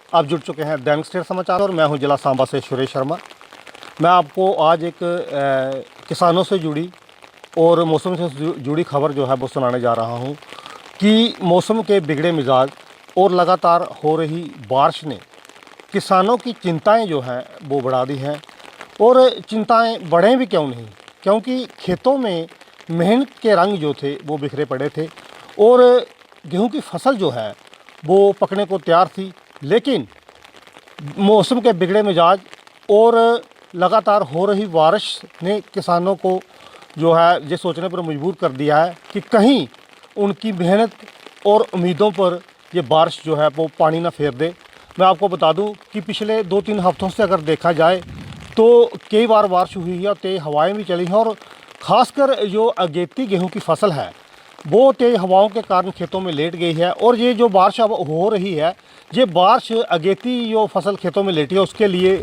आप जुड़ चुके हैं दैनिक स्टेट समाचार और मैं हूं जिला सांबा से सुरेश शर्मा। मैं आपको आज एक किसानों से जुड़ी और मौसम से जुड़ी खबर जो है वो सुनाने जा रहा हूं कि मौसम के बिगड़े मिजाज और लगातार हो रही बारिश ने किसानों की चिंताएं जो हैं वो बढ़ा दी हैं। और चिंताएं बढ़ें भी क्यों नहीं, क्योंकि खेतों में मेहनत के रंग जो थे वो बिखरे पड़े थे और गेहूं की फसल जो है वो पकने को तैयार थी। लेकिन मौसम के बिगड़े मिजाज और लगातार हो रही बारिश ने किसानों को जो है ये सोचने पर मजबूर कर दिया है कि कहीं उनकी मेहनत और उम्मीदों पर ये बारिश जो है वो पानी ना फेर दे। मैं आपको बता दूं कि पिछले 2-3 हफ्तों से अगर देखा जाए तो कई बार बारिश हुई है और तेज़ हवाएं भी चली हैं और ख़ासकर जो अगेती गेहूं की फसल है वो तेज़ हवाओं के कारण खेतों में लेट गई है। और ये जो बारिश अब हो रही है, ये बारिश अगेती जो फसल खेतों में लेटी है उसके लिए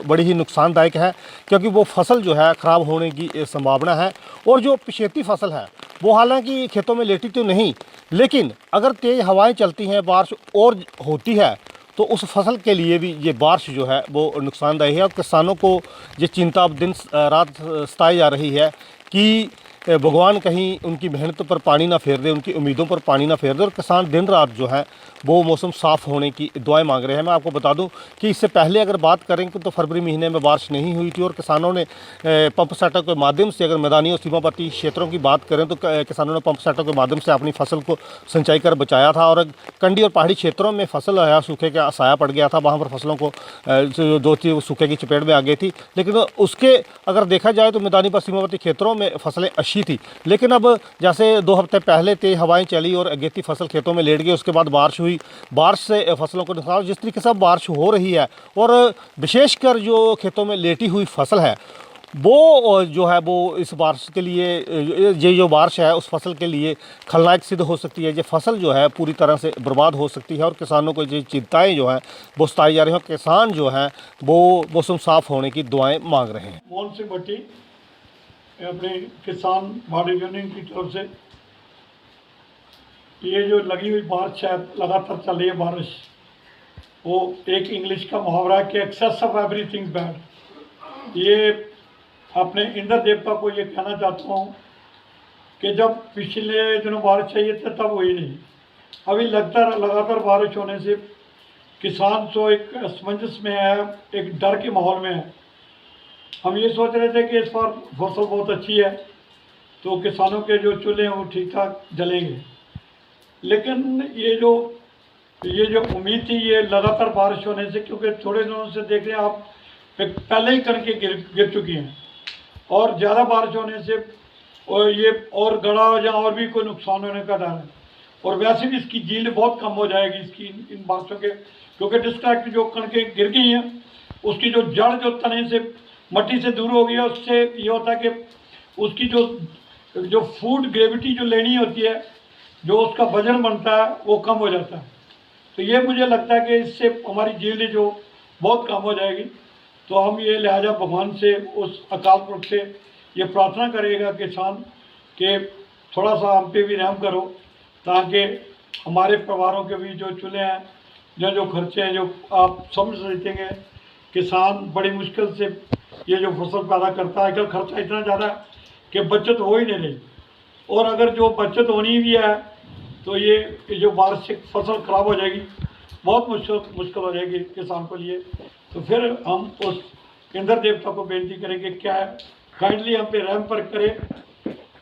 बड़ी ही नुकसानदायक है, क्योंकि वो फसल जो है ख़राब होने की संभावना है। और जो पिछेती फसल है वो हालांकि खेतों में लेटी तो नहीं, लेकिन अगर तेज़ हवाएं चलती हैं, बारिश और होती है तो उस फसल के लिए भी ये बारिश जो है वो नुकसानदायक है। और किसानों को ये चिंता अब दिन रात सताई जा रही है कि भगवान कहीं उनकी मेहनत पर पानी ना फेर दे, उनकी उम्मीदों पर पानी ना फेर दे। और किसान दिन रात जो है वो मौसम साफ़ होने की दुआएं मांग रहे हैं। मैं आपको बता दूं कि इससे पहले अगर बात करें तो फरवरी महीने में बारिश नहीं हुई थी और किसानों ने पंप सेटों के माध्यम से, अगर मैदानी और सीमावर्ती क्षेत्रों की बात करें तो किसानों ने पंप सेटों के माध्यम से अपनी फसल को सिंचाई कर बचाया था। और कंडी और पहाड़ी क्षेत्रों में फसल सूखे का साया पड़ गया था, वहाँ पर फसलों को जो थी वो सूखे की चपेट में आ गई थी। लेकिन उसके अगर देखा जाए तो मैदानी पर सीमावर्ती क्षेत्रों में फसलें अच्छी थी। लेकिन अब जैसे 2 हफ्ते पहले तेज हवाएं चली और अगेती फसल खेतों में लेट गई, उसके बाद बारिश हुई, बारिश से फसलों को नुकसान, जिस तरीके से बारिश हो रही है और विशेषकर जो खेतों में लेटी हुई फसल है वो जो है वो इस बारिश के लिए, ये जो बारिश है उस फसल के लिए खलनायक सिद्ध हो सकती है। ये फसल जो है पूरी तरह से बर्बाद हो सकती है और किसानों को ये चिंताएं जो हैं वो सताई जा रही हैं। किसान जो हैं वो मौसम साफ़ होने की दुआएं मांग रहे हैं। मोहन सिंह भट्टी अपने किसान बॉडी यूनियन की तरफ से ये जो लगी हुई बारिश है, लगातार चल रही है बारिश, वो एक इंग्लिश का मुहावरा है कि एक्सेस ऑफ एवरीथिंग बैड। ये अपने इंद्र देवता को ये कहना चाहता हूँ कि जब पिछले दिनों बारिश चाहिए था तब हुई नहीं। अभी लगातार बारिश होने से किसान तो एक असमंजस में है, एक डर के माहौल में है। हम ये सोच रहे थे कि इस बार फसल बहुत अच्छी है तो किसानों के जो चूल्हे हैं वो ठीक ठाक जलेंगे, लेकिन ये जो उम्मीद थी ये लगातार बारिश होने से, क्योंकि थोड़े दिनों से देख रहे हैं आप पहले ही कणकें गिर चुकी हैं और ज़्यादा बारिश होने से और गड़ा या और भी कोई नुकसान होने का डर है। और वैसे भी इसकी जील्ड बहुत कम हो जाएगी इसकी इन बारिशों के, क्योंकि डिस्ट्रैक्ट जो कणकें गिर गई हैं उसकी जो जड़ जो तने से मट्टी से दूर हो गई है, उससे ये होता है कि उसकी जो फूड ग्रेविटी जो लेनी होती है, जो उसका वजन बनता है वो कम हो जाता है। तो ये मुझे लगता है कि इससे हमारी जील्ड जो बहुत कम हो जाएगी। तो हम ये लिहाजा भगवान से, उस अकाल पुरख से ये प्रार्थना करेगा किसान कि थोड़ा सा हम पे भी रहम करो, ताकि हमारे परिवारों के भी जो चूल्हे हैं, जो खर्चे हैं, जो आप समझ सकते हैं किसान बड़ी मुश्किल से ये जो फसल पैदा करता है। आजकल खर्चा इतना ज़्यादा है कि बचत हो ही नहीं रही, और अगर जो बचत होनी भी है तो ये जो बारिश से फसल ख़राब हो जाएगी, बहुत मुश्किल हो जाएगी किसान को लिए। तो फिर हम उस इंद्र देवता को बेनती करेंगे क्या है, काइंडली हम पे रहम पर करें।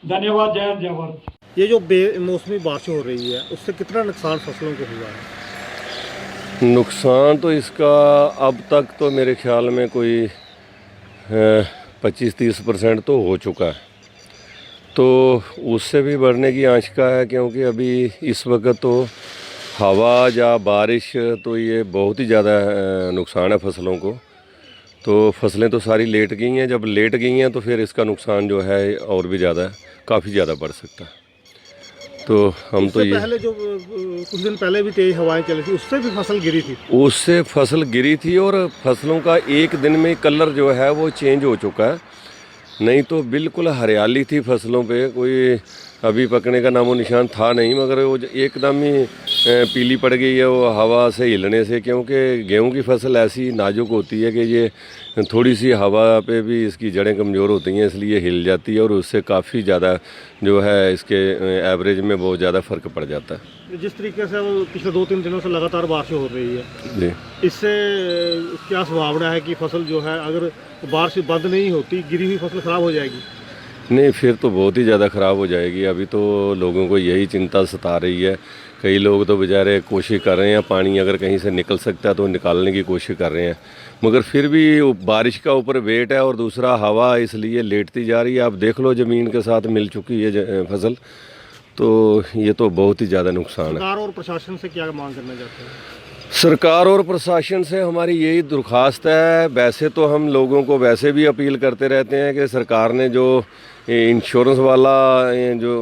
धन्यवाद। जय हिंद, जय भारत। ये जो बेमौसमी बारिश हो रही है उससे कितना नुकसान फसलों को हुआ है? नुकसान तो इसका अब तक तो मेरे ख्याल में कोई 25-30% तो हो चुका है, तो उससे भी बढ़ने की आशंका है, क्योंकि अभी इस वक्त तो हवा या बारिश तो ये बहुत ही ज़्यादा नुकसान है फसलों को। तो फसलें तो सारी लेट गई हैं, जब लेट गई हैं तो फिर इसका नुकसान जो है और भी ज़्यादा, काफ़ी ज़्यादा बढ़ सकता है। तो हम तो ये पहले जो कुछ दिन पहले भी तेज हवाएं चली थी उससे भी फसल गिरी थी, उससे फसल गिरी थी और फसलों का एक दिन में कलर जो है वो चेंज हो चुका है। नहीं तो बिल्कुल हरियाली थी फसलों पे, कोई अभी पकने का नामो निशान था नहीं, मगर वो एकदम ही पीली पड़ गई है वो हवा से हिलने से, क्योंकि गेहूं की फसल ऐसी नाजुक होती है कि ये थोड़ी सी हवा पे भी इसकी जड़ें कमज़ोर होती हैं, इसलिए हिल जाती है और उससे काफ़ी ज़्यादा जो है इसके एवरेज में बहुत ज़्यादा फ़र्क पड़ जाता है। जिस तरीके से वो पिछले 2-3 दिनों से लगातार बारिश हो रही है जी, इससे क्या संभावना है कि फसल जो है अगर बारिश बंद नहीं होती गिरी हुई फसल ख़राब हो जाएगी? नहीं, फिर तो बहुत ही ज़्यादा ख़राब हो जाएगी। अभी तो लोगों को यही चिंता सता रही है। कई लोग तो बेचारे कोशिश कर रहे हैं, पानी अगर कहीं से निकल सकता है तो निकालने की कोशिश कर रहे हैं, मगर फिर भी बारिश का ऊपर वेट है और दूसरा हवा इसलिए लेटती जा रही है। आप देख लो ज़मीन के साथ मिल चुकी है फसल, तो ये तो बहुत ही ज़्यादा नुकसान है। सरकार और प्रशासन से क्या मांग करना चाहते हैं? सरकार और प्रशासन से हमारी यही दरख्वास्त है। वैसे तो हम लोगों को वैसे भी अपील करते रहते हैं कि सरकार ने जो इंश्योरेंस वाला जो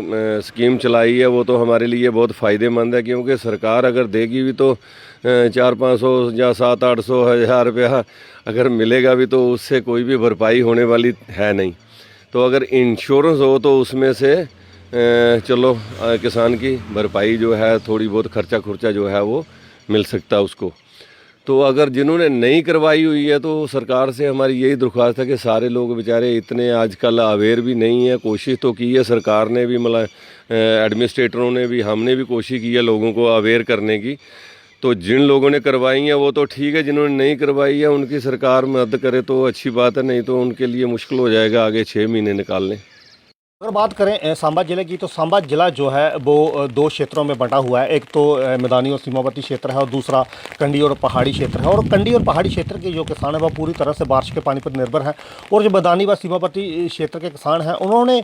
स्कीम चलाई है वो तो हमारे लिए बहुत फ़ायदेमंद है, क्योंकि सरकार अगर देगी भी तो 400-500 या 700-800 हज़ार रुपया अगर मिलेगा भी तो उससे कोई भी भरपाई होने वाली है नहीं। तो अगर इंश्योरेंस हो तो उसमें से चलो किसान की भरपाई जो है थोड़ी बहुत खर्चा खुर्चा जो है वो मिल सकता है उसको। तो अगर जिन्होंने नहीं करवाई हुई है तो सरकार से हमारी यही दरख्वास्त है कि सारे लोग बेचारे इतने आजकल अवेयर भी नहीं है। कोशिश तो की है सरकार ने भी, मतलब एडमिनिस्ट्रेटरों ने भी, हमने भी कोशिश की है लोगों को अवेयर करने की। तो जिन लोगों ने करवाई हैं वो तो ठीक है, जिन्होंने नहीं करवाई है उनकी सरकार मदद करे तो अच्छी बात है, नहीं तो उनके लिए मुश्किल हो जाएगा आगे 6 महीने निकालने। अगर बात करें सांबा जिले की, तो सांबा जिला जो है वो 2 क्षेत्रों में बंटा हुआ है। एक तो मैदानी और सीमावर्ती क्षेत्र है और दूसरा कंडी और पहाड़ी क्षेत्र है। और कंडी और पहाड़ी क्षेत्र के जो किसान हैं वो पूरी तरह से बारिश के पानी पर निर्भर हैं। और जो मैदानी व सीमावर्ती क्षेत्र के किसान हैं उन्होंने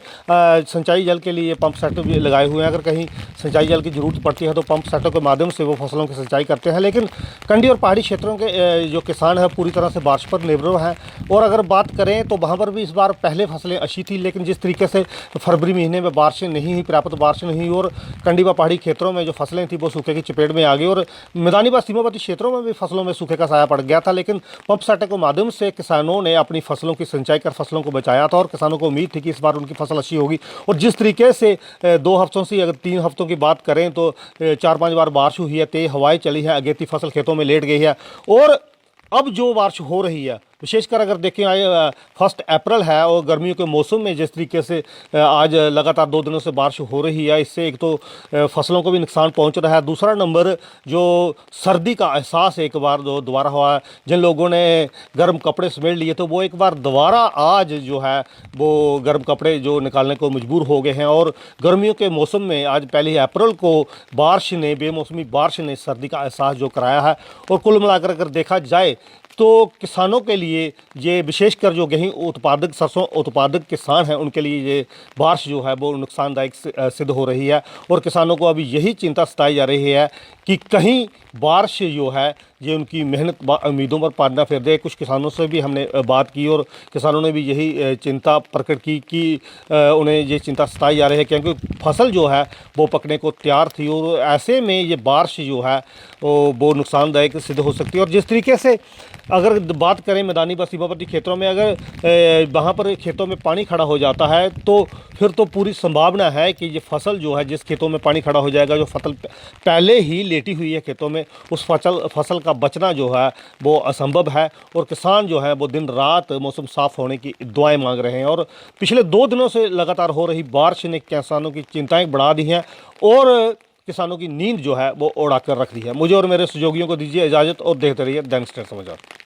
सिंचाई जल के लिए पंप सेट भी लगाए हुए हैं। अगर कहीं सिंचाई जल की ज़रूरत पड़ती है तो पंप सेटों के माध्यम से वो फसलों की सिंचाई करते हैं। लेकिन कंडी और पहाड़ी क्षेत्रों के जो किसान हैं पूरी तरह से बारिश पर निर्भर हैं। और अगर बात करें तो वहाँ पर भी इस बार पहले फसलें अच्छी थी, लेकिन जिस तरीके से फरवरी महीने में बारिशें नहीं हुई, पर्याप्त बारिश नहीं हुई और कंडी व पहाड़ी क्षेत्रों में जो फसलें थी वो सूखे की चपेट में आ गई। और मैदानी व सीमावर्ती क्षेत्रों में भी फसलों में सूखे का साया पड़ गया था। लेकिन पंप सेटों के माध्यम से किसानों ने अपनी फसलों की सिंचाई कर फसलों को बचाया था और किसानों को उम्मीद थी कि इस बार उनकी फसल अच्छी होगी। और जिस तरीके से 2 हफ्तों से अगर 3 हफ्तों की बात करें तो 4-5 बार बारिश हुई है, तेज हवाएं चली हैं, अगेती फसल खेतों में लेट गई है। और अब जो बारिश हो रही है, विशेषकर अगर देखें 1 अप्रैल है और गर्मियों के मौसम में जिस तरीके से आज लगातार 2 दिनों से बारिश हो रही है, इससे एक तो फसलों को भी नुकसान पहुंच रहा है। दूसरा नंबर जो सर्दी का एहसास एक बार दोबारा हुआ है। जिन लोगों ने गर्म कपड़े समेट लिए तो वो एक बार दोबारा आज जो है वो गर्म कपड़े जो निकालने को मजबूर हो गए हैं। और गर्मियों के मौसम में आज 1 अप्रैल को बारिश ने, बेमौसमी बारिश ने सर्दी का एहसास जो कराया है। और कुल मिलाकर अगर देखा जाए तो किसानों के लिए ये विशेषकर जो गेहूं उत्पादक, सरसों उत्पादक किसान हैं उनके लिए ये बारिश जो है वो नुकसानदायक सिद्ध हो रही है। और किसानों को अभी यही चिंता सताई जा रही है कि कहीं बारिश जो है ये उनकी मेहनत उम्मीदों पर पानी फेर दे। कुछ किसानों से भी हमने बात की और किसानों ने भी यही चिंता प्रकट की कि उन्हें ये चिंता सताई जा रही है क्योंकि फसल जो है वो पकने को तैयार थी। और ऐसे में ये बारिश जो है वो नुकसानदायक सिद्ध हो सकती है। और जिस तरीके से अगर बात करें मैदानी व सीमावर्ती क्षेत्रों में, अगर वहाँ पर खेतों में पानी खड़ा हो जाता है तो फिर तो पूरी संभावना है कि ये फसल जो है, जिस खेतों में पानी खड़ा हो जाएगा, जो फसल पहले ही लेटी हुई है खेतों में, उस फसल का बचना जो है वो असंभव है। और किसान जो है वो दिन रात मौसम साफ़ होने की दुआएं मांग रहे हैं। और पिछले 2 दिनों से लगातार हो रही बारिश ने किसानों की चिंताएं बढ़ा दी हैं और किसानों की नींद जो है वो उड़ा कर रख दी है। मुझे और मेरे सहयोगियों को दीजिए इजाज़त और देखते रहिए दैनिक स्टार समाचार।